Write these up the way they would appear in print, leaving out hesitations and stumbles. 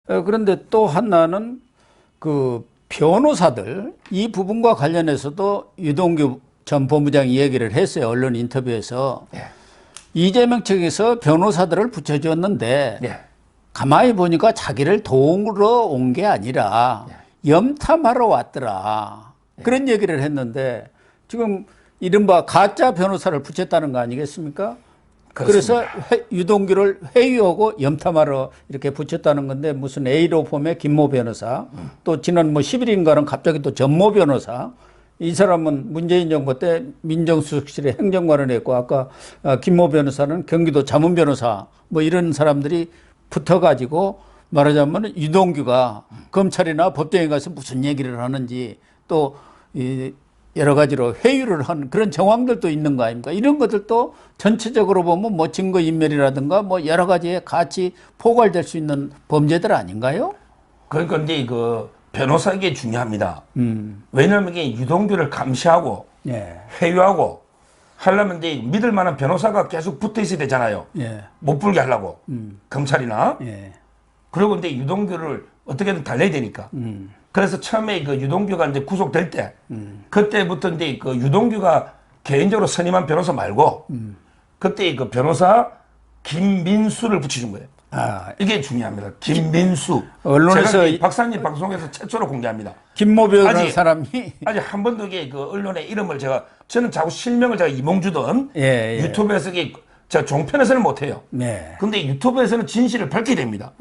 그런데 또 하나는 그 변호사들 이 부분과 관련해서도 유동규 전 법무장이 얘기를 했어요. 언론 인터뷰에서. 예. 이재명 측에서 변호사들을 붙여줬는데 예. 가만히 보니까 자기를 도우러 온 게 아니라 염탐하러 왔더라. 그런 얘기를 했는데 지금 이른바 가짜 변호사를 붙였다는 거 아니겠습니까? 그래서 유동규를 회유하고 염탐하러 이렇게 붙였다는 건데 무슨 A로펌의 김모 변호사 또 지난 뭐 10일인가는 갑자기 또 전모 변호사 이 사람은 문재인 정부 때 민정수석실에 행정관을 했고 아까 김모 변호사는 경기도 자문 변호사 뭐 이런 사람들이 붙어가지고 말하자면 유동규가 검찰이나 법정에 가서 무슨 얘기를 하는지 또 여러 가지로 회유를 한 그런 정황들도 있는 거 아닙니까? 이런 것들도 전체적으로 보면 뭐 증거인멸이라든가 뭐 여러 가지에 같이 포괄될 수 있는 범죄들 아닌가요? 그러니까 이제 그 변호사에게 중요합니다. 왜냐하면 이게 유동규를 감시하고 예. 회유하고 하려면 이제 믿을 만한 변호사가 계속 붙어 있어야 되잖아요. 예. 못 불게 하려고 검찰이나. 예. 그리고 이제 유동규를 어떻게든 달래야 되니까. 그래서 처음에 그 유동규가 이제 구속될 때, 그때부터 이제 그 유동규가 개인적으로 선임한 변호사 말고, 그때 그 변호사 김민수를 붙여준 거예요. 아, 이게 중요합니다. 김민수. 언론에서 제가 이 박사님 방송에서 최초로 공개합니다. 김모 변호사라는 사람이 아직 한 번도 이게 그 언론의 이름을 저는 자꾸 실명을 제가 이몽주든 예, 예. 유튜브에서 제가 종편에서는 못해요. 네. 근데 유튜브에서는 진실을 밝게 됩니다.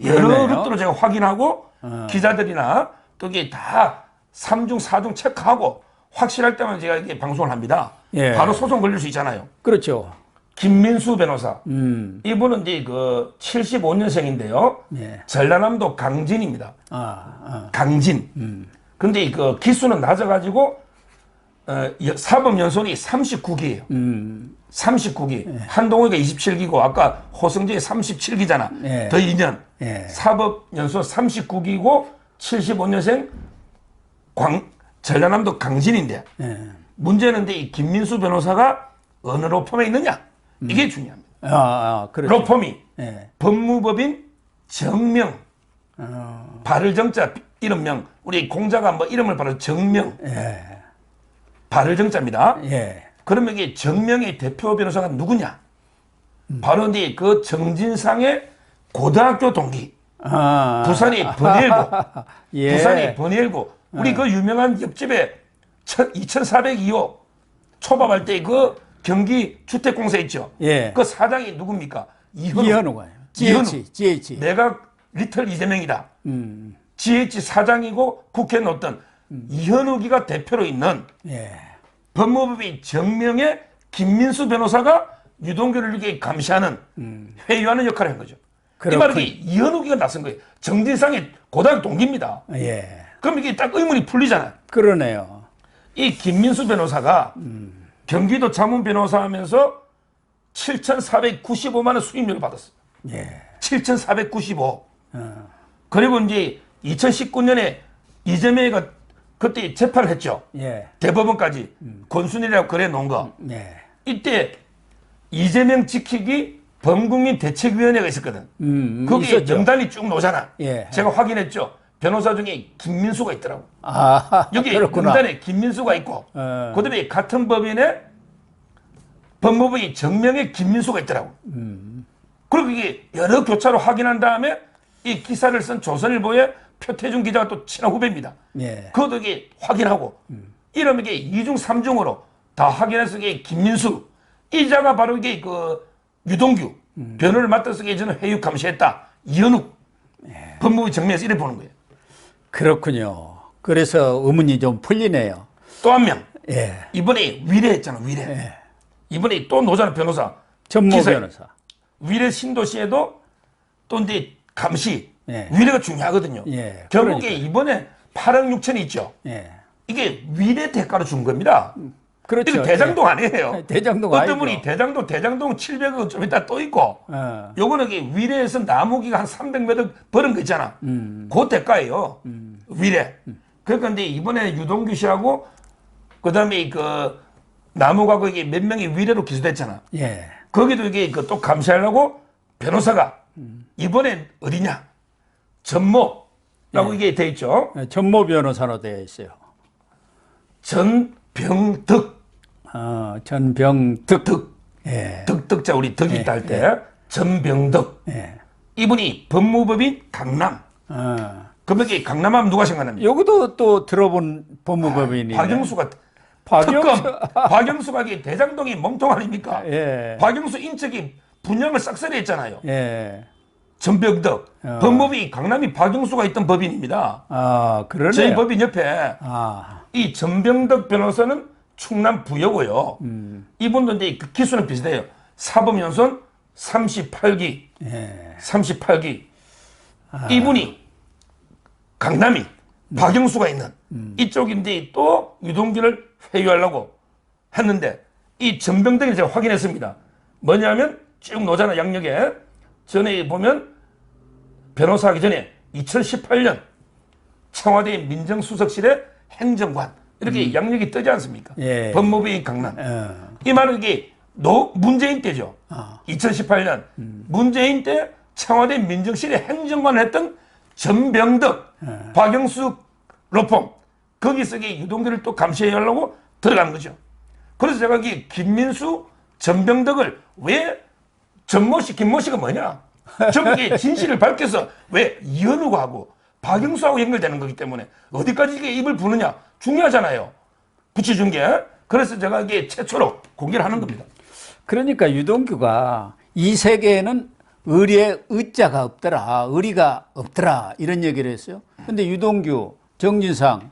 여러 그러네요. 루트로 제가 확인하고 기자들이나 또 이게 다 3중, 4중 체크하고 확실할 때만 제가 이게 방송을 합니다. 예. 바로 소송 걸릴 수 있잖아요. 그렇죠. 김민수 변호사. 이분은 이제 그 75년생인데요. 예. 전라남도 강진입니다. 강진. 근데 그 기수는 낮아가지고 사법연수원이 39기예요. 39기. 한동호가 27기고 아까 호성재가 37기잖아. 예. 더 2년. 예. 사법연수원 39기고 75년생 전라남도 강진인데 예. 문제는 근데 이 김민수 변호사가 어느 로펌에 있느냐 이게 중요합니다. 그렇죠. 로펌이 예. 법무법인 정명 발을 정자 이름명 우리 공자가 뭐 이름을 바로 정명 예. 발을 정자입니다. 예. 그러면 이게 정명의 대표 변호사가 누구냐? 바로 이제 그 정진상의 고등학교 동기 부산이 번일고 예. 부산이 번일고 우리 그 유명한 옆집에 2402호 초밥할 때 그 경기 주택공사 있죠. 예. 그 사장이 누굽니까? 이현우가요. GH. 내가 리틀 이재명이다. GH 사장이고 국회 넣었던 이현우기가 대표로 있는 예. 법무법인 정명의 김민수 변호사가 유동규를 이렇게 감시하는 회유하는 역할을 한 거죠. 이 말은 이현우기가 나선 거예요. 정진상의 고등학교 동기입니다. 예. 그럼 이게 딱 의문이 풀리잖아요. 그러네요. 이 김민수 변호사가 경기도 자문 변호사 하면서 7,495만 원 수임료를 받았어요. 예. 7,495. 그리고 이제 2019년에 이재명이가 그때 재판을 했죠. 예. 대법원까지 권순일이라고 그래 놓은 거. 예. 이때 이재명 지키기 범국민 대책위원회가 있었거든. 거기에 있었죠. 명단이 쭉 나오잖아. 예. 제가 확인했죠. 변호사 중에 김민수가 있더라고. 여기 그렇구나. 명단에 김민수가 있고 그다음에 같은 법인에 법무부의 정명의 김민수가 있더라고. 그리고 이게 여러 교차로 확인한 다음에 이 기사를 쓴 조선일보의 표태준 기자가 또 친한 후배입니다. 예. 그것도 이게 확인하고 이러면 이게 2중 3중으로 다 확인해서 이게 김민수 이자가 바로 이게 그 유동규 변호를 맡아서 이게 저는 회유 감시했다. 이현욱 법무부 정면에서 이래 보는 거예요. 그렇군요. 그래서 의문이 좀 풀리네요. 또 한 명. 예. 이번에 위례했잖아. 위례. 예. 이번에 또 노잖아 변호사. 전모 기사에. 변호사. 위례 신도시에도 또 이제 감시. 예. 위례가 중요하거든요. 예. 결국에 이번에 8억 6천이 있죠. 예. 이게 위례 대가로 준 겁니다. 그렇죠. 이거 대장동 아니에요. 대장동 어떤 아니죠. 분이 대장동 700억 좀 이따 또 있고. 어. 요거는 이게 위례에서 나무기가 한 300m 버는 거 있잖아. 그 대가예요. 위례. 그러니까 근데 이번에 유동규 씨하고 그다음에 그 나무가고 이게 몇 명이 위례로 기소됐잖아. 예. 거기도 이게 또 감시하려고 변호사가 이번엔 어디냐? 전모라고 이게 돼 있죠. 전모 변호사로 되어 있어요. 전병덕. 전병덕. 덕. 예. 덕덕자 우리 덕이 있다 할 때 전병덕. 예. 이분이 법무법인 강남. 그러면 이게 강남하면 누가 생각납니까? 여기도 또 들어본 법무법인이 박영수가 박영수. 특검. 박영수가 이게 대장동이 몸통 아닙니까? 예. 박영수 인척이 분양을 싹쓸이했잖아요. 예. 전병덕. 법무법이 강남이 박영수가 있던 법인입니다. 그러네요. 저희 법인 옆에 이 전병덕 변호사는 충남 부여고요. 이분도 이제 그 기수는 비슷해요. 사법연수원 38기. 예. 38기. 이분이 강남이 박영수가 있는 이쪽인데 또 유동규를 회유하려고 했는데 이 전병덕을 제가 확인했습니다. 뭐냐면 쭉 노잖아 양력에 전에 보면 변호사하기 전에 2018년 청와대 민정수석실의 행정관 이렇게 양력이 뜨지 않습니까? 예. 법무부인 강남. 이 말은 이게 문재인 때죠. 2018년 문재인 때 청와대 민정실의 행정관을 했던 전병덕, 박영수 로펌 거기서 유동규를 또 감시하려고 들어간 거죠. 그래서 제가 김민수, 전병덕을 왜 전모씨, 김모씨가 뭐냐? 저게 진실을 밝혀서 왜 이현우가 하고 박영수하고 연결되는 거기 때문에 어디까지 이게 입을 부느냐 중요하잖아요. 붙여준 게. 그래서 제가 이게 최초로 공개를 하는 겁니다. 그러니까 유동규가 이 세계에는 의리에 의자가 없더라, 의리가 없더라 이런 얘기를 했어요. 근데 유동규, 정진상,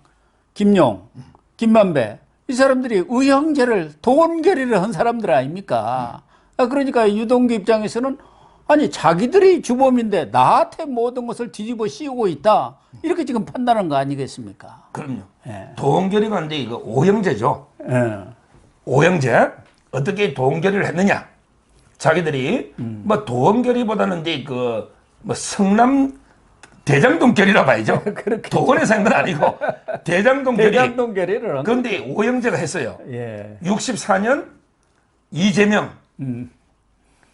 김용, 김만배 이 사람들이 의형제를 돈 결의를 한 사람들 아닙니까? 그러니까 유동규 입장에서는 아니 자기들이 주범인데 나한테 모든 것을 뒤집어 씌우고 있다 이렇게 지금 판단한 거 아니겠습니까? 그럼요. 예. 돈 결의가 이제 이거 오형제죠. 예. 오형제 어떻게 돈 결의를 했느냐? 자기들이 뭐 돈 결의보다는 이제 뭐 성남 대장동 결의라 봐야죠. 돈에서 한 건 아니고 대장동 결의. 대장동 결의를 한 그런데 오형제가 했어요. 예. 64년 이재명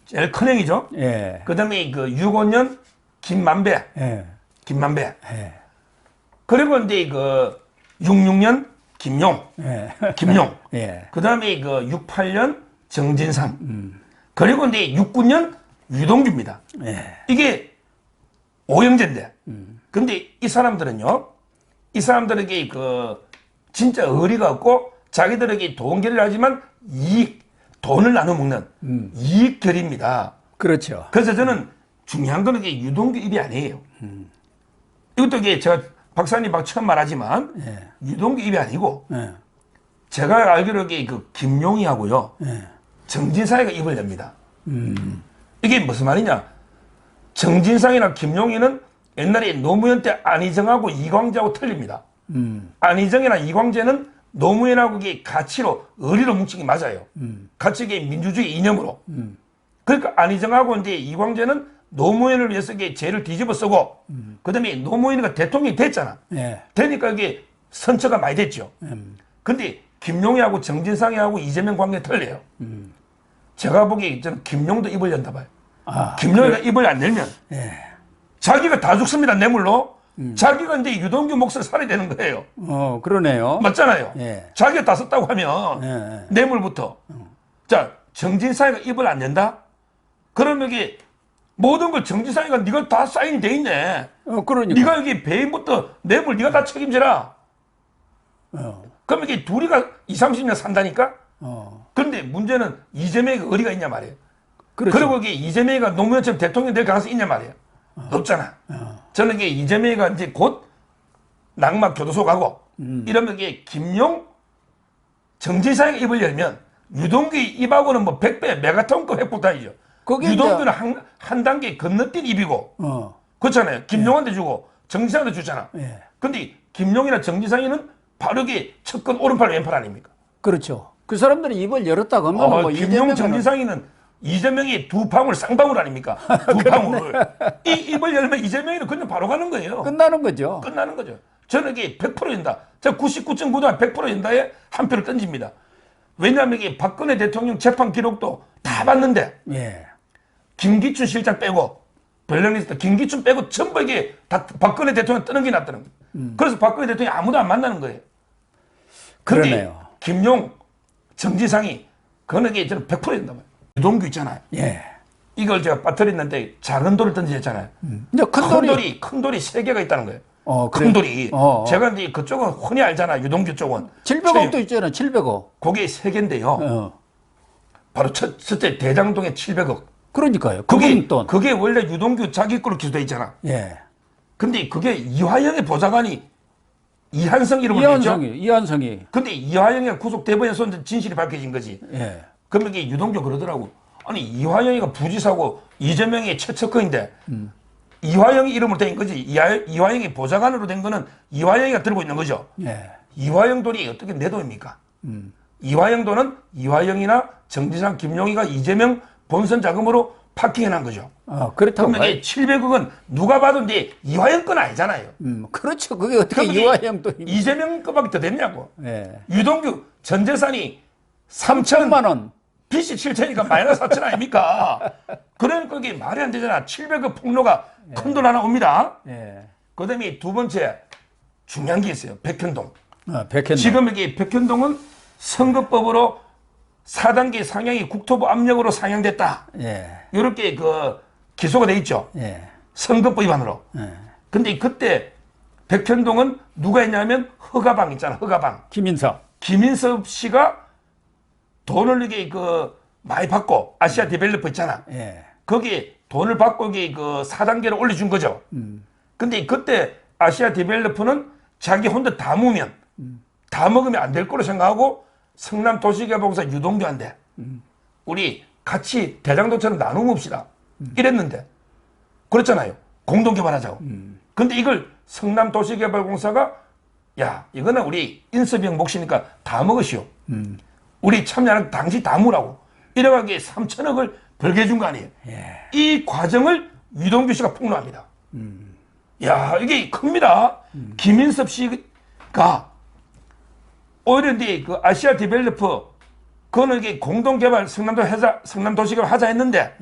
제일 큰 형이죠. 예. 그다음에 65년 김만배. 예. 김만배. 예. 그리고 이제 66년 김용. 예. 김용. 예. 그다음에 68년 정진상. 그리고 이제 69년 유동규입니다. 예. 이게 오형제인데. 근데 이 사람들은요. 이 사람들에게 진짜 의리가 없고 자기들에게 돈 결의를 하지만 돈을 나눠 먹는 이익 결의입니다. 그렇죠. 그래서 저는 중요한 거는 이게 유동규 입이 아니에요. 이것도 이게 제가 박사님 처음 말하지만 예. 유동규 입이 아니고 예. 제가 알기로 이게 김용희하고요. 예. 정진상이가 입을 냅니다. 이게 무슨 말이냐? 정진상이나 김용희는 옛날에 노무현 때 안희정하고 이광재하고 틀립니다. 안희정이나 이광재는 노무현하고 이게 가치로 의리로 뭉친 게 맞아요. 같이 이게 민주주의 이념으로. 그러니까 안희정하고 이제 이광재는 노무현을 위해서 이게 죄를 뒤집어 쓰고, 그다음에 노무현이가 대통령이 됐잖아. 예. 되니까 이게 선처가 많이 됐죠. 근데 김용희하고 정진상이하고 이재명 관계 틀려요. 제가 보기에 저는 김용도 입을 연다 봐요. 김용희가 입을 안 열면 예. 자기가 다 죽습니다. 뇌물로. 자기가 이제 유동규 몫을 살아야 되는 거예요. 그러네요. 맞잖아요. 예. 자기가 다 썼다고 하면 예. 뇌물부터. 자, 정진상이가 입을 안 낸다? 그러면 이게 모든 걸 정진상이가 네가 다 사인이 돼 있네. 그러니까. 네가 여기 배임부터 뇌물 네가 다 책임지라. 그러면 이게 둘이가 20, 30년 산다니까? 그런데 문제는 이재명이 의리가 있냐 말이에요. 그렇죠. 그리고 이게 이재명이가 노무현처럼 대통령 될 가능성이 있냐 말이에요. 없잖아. 저는 이게 이재명이가 이제 곧 낙마 교도소 가고 이러면 이게 김용 정진상의 입을 열면 유동규 입하고는 뭐 100배 메가톤급 핵폭탄이죠. 유동규는 한 단계 건너뛴 입이고 그렇잖아요. 김용한테 주고 정진상한테 주잖아. 예. 근데 김용이나 정진상이는 바로 이게 첫건 오른팔 왼팔 아닙니까? 그렇죠. 그 사람들이 입을 열었다고 하면 뭐 김용 정진상이는 이재명이 두 방울 쌍방울 아닙니까? 두 방울. 이 입을 열면 이재명이는 그냥 바로 가는 거예요. 끝나는 거죠. 끝나는 거죠. 저는 이게 100% 연다. 제가 99.9도 100% 연다에 한 표를 던집니다. 왜냐하면 이게 박근혜 대통령 재판 기록도 다 봤는데 예. 김기춘 실장 빼고 블랙리스트 김기춘 빼고 전부 이게 다 박근혜 대통령 뜨는 게 낫다는 거예요. 그래서 박근혜 대통령이 아무도 안 만나는 거예요. 근데 그러네요. 김용, 정지상이 그거는 게 저는 100% 된단 말이에요. 유동규 있잖아요. 예. 이걸 제가 빠뜨렸는데 작은 돌을 던지셨잖아요. 근데 큰 돌이 3개가 있다는 거예요. 그래. 큰 돌이. 어. 제가 이제 그쪽은 흔히 알잖아. 유동규 쪽은. 700억도 있잖아. 700억. 그게 3개인데요. 어. 바로 첫째 대장동에 700억. 그러니까요. 그게, 그분 돈. 그게 원래 유동규 자기 거로 기소돼 있잖아. 예. 근데 그게 이화영의 보좌관이 이한성 이름으로 돼 있죠. 이한성이. 근데 이화영이가 구속 대법에서 진실이 밝혀진 거지. 예. 그러면 이게 유동규 그러더라고. 아니 이화영이가 부지사고 이재명이 최측근인데 이화영이 이름으로 된 거지. 이화영이 보좌관으로 된 거는 이화영이가 들고 있는 거죠. 예. 이화영 돈이 어떻게 내 돈입니까? 이화영 돈은 이화영이나 정지상, 김용희가 이재명 본선 자금으로 파킹해 난 거죠. 그렇다고. 그러면 이게 700억은 누가 봐도 이제 이화영 건 아니잖아요. 그렇죠. 그게 어떻게 이화영 돈이. 이재명 거밖에 더 됐냐고. 예. 유동규 전 재산이 3천 3천만 원. 빚이 7천이니까 마이너스 4천 아닙니까? 그러니까 그게 말이 안 되잖아. 700억 폭로가 큰 돈 하나 옵니다. 예. 그 다음에 두 번째 중요한 게 있어요. 백현동. 백현동. 지금 이게 백현동은 선거법으로 4단계 상향이 국토부 압력으로 상향됐다. 예. 이렇게 그 기소가 돼 있죠. 예. 선거법 위반으로. 예. 근데 그때 백현동은 누가 했냐면 허가방 있잖아. 허가방. 김인섭 씨가 돈을 이게 그 많이 받고 아시아 디벨로퍼 있잖아. 예. 거기에 돈을 받고 이게 그 4단계로 올려준 거죠. 근데 그때 아시아 디벨로퍼는 자기 혼자 다 모으면 다 먹으면 안 될 거로 생각하고 성남 도시개발공사 유동규한테 우리 같이 대장동처럼 나누어 봅시다. 이랬는데 그렇잖아요. 공동개발하자고. 근데 이걸 성남 도시개발공사가 야 이거는 우리 인섭이 형 몫이니까 다 먹으시오. 우리 참여하는 당시 다 무라고. 이래가지고 3천억을 벌게 해준 거 아니에요. 예. 이 과정을 유동규 씨가 폭로합니다. 야 이게 큽니다. 김인섭 씨가 오히려 이제 그 아시아 디벨로퍼 그거는 이게 공동개발 성남 도시개발 하자 했는데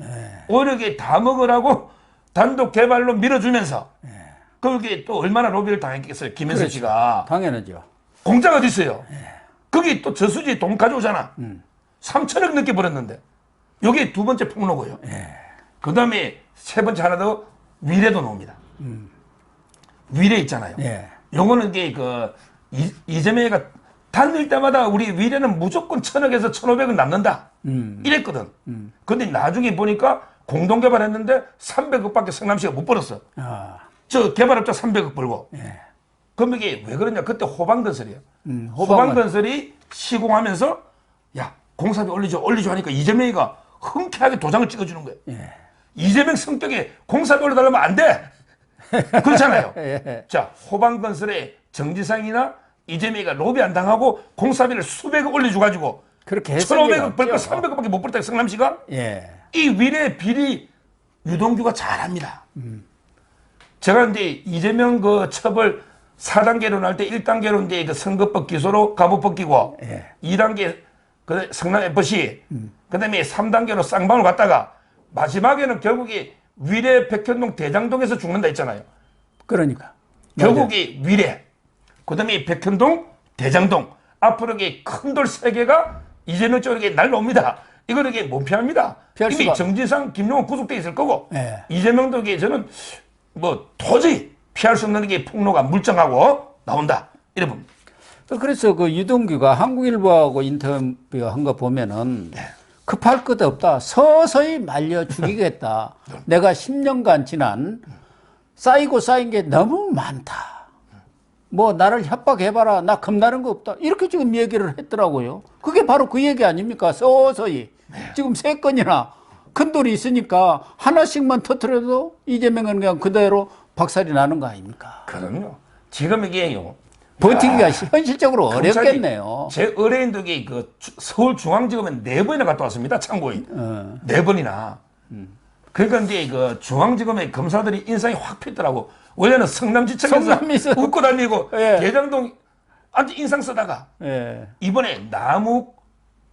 오히려 이게 다 먹으라고 단독 개발로 밀어주면서 그게 또 얼마나 로비를 당했겠어요. 김인섭 그렇죠. 씨가. 당연하죠. 공짜가 어디 있어요. 거기 또 저수지 돈 가져오잖아. 3천억 넘게 벌었는데. 여기 두 번째 폭로고요. 그 다음에 세 번째 하나 더 위례도 나옵니다. 위례 있잖아요. 예. 요거는 이게 그 이재명이가 다닐 때마다 우리 위례는 무조건 1,000억에서 1,500은 남는다. 이랬거든. 근데 나중에 보니까 공동개발했는데 300억밖에 성남시가 못 벌었어. 저 개발업자 300억 벌고. 그럼 이게 왜 그러냐? 그때 호방건설이에요. 호방건설이 시공하면서 야 공사비 올리죠 하니까 이재명이가 흔쾌하게 도장을 찍어주는 거예요. 이재명 성격에 공사비 올려달라면 안 돼. 그렇잖아요. 예. 자 호방건설의 정지상이나 이재명이가 로비 안 당하고 공사비를 수백억 올려줘가지고 그렇게 했을 리가 1,500억 벌고 없죠. 300억밖에 못 벌었다 성남시가. 예. 이 위례 비리 유동규가 잘합니다. 제가 이제 이재명 그 처벌 4단계로 날 때 1단계로 이제 그 선거법 기소로 갑옷 벗기고 2단계 그 성남 FC 그다음에 3단계로 쌍방울 갔다가 마지막에는 결국에 위례 백현동 대장동에서 죽는다 했잖아요. 그러니까. 결국에 위례 그다음에 백현동 대장동 앞으로 큰 돌 3개가 이재명 쪽에 날라옵니다. 이거는 못 피합니다. 피할 이미 수가- 정지상 김용은 구속돼 있을 거고 예. 이재명도 이게 저는 뭐 도저히 피할 수 없는 게 폭로가 물정하고 나온다 이래 봅니다. 그래서 그 유동규가 한국일보하고 인터뷰한 거 보면은 급할 것 없다. 서서히 말려 죽이겠다. 내가 10년간 지난 쌓이고 쌓인 게 너무 많다. 뭐 나를 협박해봐라. 나 겁나는 거 없다. 이렇게 지금 얘기를 했더라고요. 그게 바로 그 얘기 아닙니까? 서서히. 지금 3건이나 큰 돌이 있으니까 하나씩만 터트려도 이재명은 그냥 그대로 박살이 나는 거 아닙니까? 그럼요. 지금 이게요. 버티기가 현실적으로 검찰이 어렵겠네요. 제 의뢰인도 그 서울중앙지검에 4번이나 갔다 왔습니다. 참고인. 4번이나. 그러니까 이제 그 중앙지검의 검사들이 인상이 확 폈더라고. 원래는 성남지청에서 성남에서 웃고 다니고 예. 대장동 아주 인상 쓰다가 예. 이번에 남욱,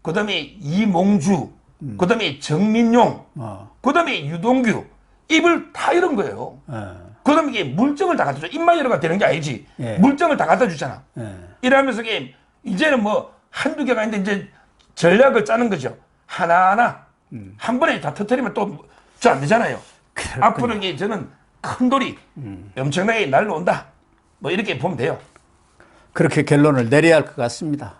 그다음에 이몽주, 그다음에 정민용, 그다음에 유동규 입을 다 이런 거예요. 그러면 이게 물증을 다 갖다 줘. 입마이어가 되는 게 아니지. 예. 물증을 다 갖다 주잖아. 예. 이러면서 이게 이제는 뭐 한두 개가 있는데 이제 전략을 짜는 거죠. 하나하나 한 번에 다 터뜨리면 또 저 안 되잖아요. 그렇군요. 앞으로 이게 저는 큰 돌이 엄청나게 날라온다. 뭐 이렇게 보면 돼요. 그렇게 결론을 내려야 할 것 같습니다.